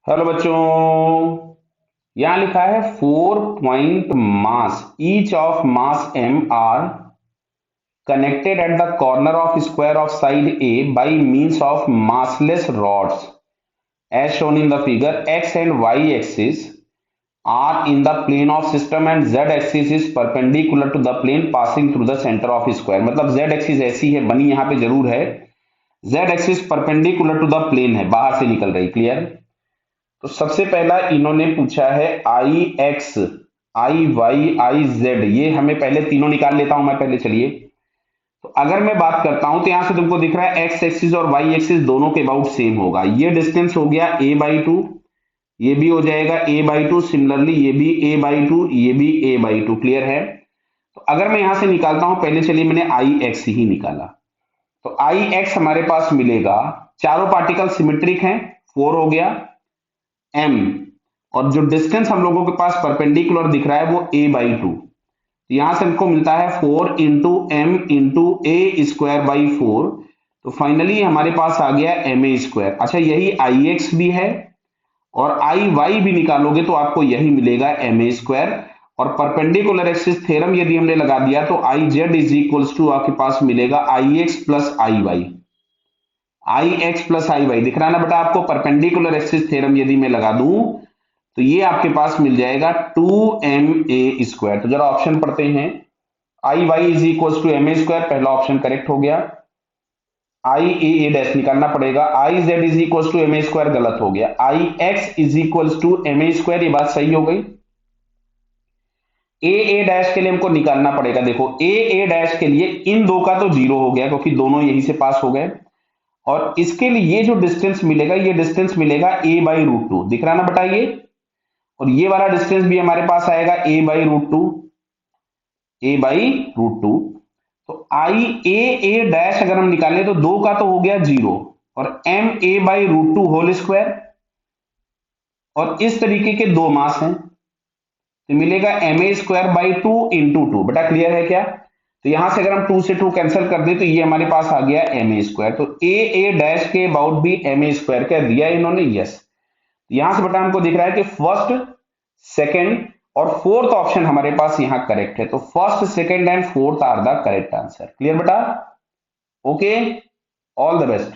Hello बच्चों। यहां लिखा है 4 point mass each of mass m are connected at the corner of square of side A by means of massless rods as shown in the figure. X and y axis are in the plane of system and z axis is perpendicular to the plane passing through the center of square. मतलब z axis ऐसी है, बनी यहाँ पे जरूर है, z axis perpendicular to the plane है, बाहर से निकल रही। क्लियर? तो सबसे पहला इन्होंने पूछा है I x, I y, I z. ये हमें पहले तीनों निकाल लेता हूं मैं पहले। चलिए, तो अगर मैं बात करता हूं तो यहां से तुमको दिख रहा है एक्स एक्सिस और वाई एक्सिस दोनों के अबाउट सेम होगा। ये डिस्टेंस हो गया a/2, ये भी हो जाएगा a/2। सिमिलरली ये भी a/2, ये भी a/2। क्लियर है? तो अगर मैं यहां से निकालता हूं, पहले चलिए मैंने आई एक्स ही निकाला, तो आई एक्स हमारे पास मिलेगा, चारों पार्टिकल सिमेट्रिक हैं, 4 हो गया m, और जो डिस्टेंस हम लोगों के पास परपेंडिकुलर दिख रहा है वो a/2। यहां से हमको मिलता है 4 into m into a square by 4। तो फाइनली हमारे पास आ गया ma²। अच्छा, यही आई एक्स भी है, और आई वाई भी निकालोगे तो आपको यही मिलेगा ma²। और परपेंडिकुलर एक्सिस थ्योरम यदि हमने लगा दिया तो I z is equals to आपके पास मिलेगा I x plus I y. I x plus I y दिख रहा है ना बेटा आपको? परपेंडिकुलर एक्सिस थ्योरम यदि मैं लगा दूं तो ये आपके पास मिल जाएगा 2ma²। तो जरा ऑप्शन पढ़ते हैं। I y is equal to ma², पहला ऑप्शन करेक्ट हो गया। आई ए डैश निकालना पड़ेगा। I z is equal to ma², गलत हो गया। I x is equal to ma², ये बात सही हो गई। ए डैश के लिए हमको निकालना पड़ेगा। देखो ए डैश के लिए इन दो का तो जीरो हो गया क्योंकि दोनों यहीं से पास हो गए, और इसके लिए ये जो डिस्टेंस मिलेगा, ये डिस्टेंस मिलेगा a/√2। दिख रहा है ना बेटा ये? और ये वाला डिस्टेंस भी हमारे पास आएगा a/√2, a/√2। तो आई ए डैश अगर हम निकालें तो दो का तो हो गया जीरो, और m a/√2 होल स्क्वायर, और इस तरीके के दो मास हैं तो मिलेगा ma²/2 इंटू 2। बेटा क्लियर है क्या? तो यहां से अगर हम 2 से 2 कैंसिल कर दे तो ये हमारे पास आ गया ma²। तो ए डैश के अबाउट भी ma² कह दिया इन्होंने, यस। यहां से बेटा हमको दिख रहा है कि फर्स्ट, सेकंड और फोर्थ ऑप्शन हमारे पास यहां करेक्ट है। तो first, second and fourth are the correct answer. Clear बेटा? Okay, all the best.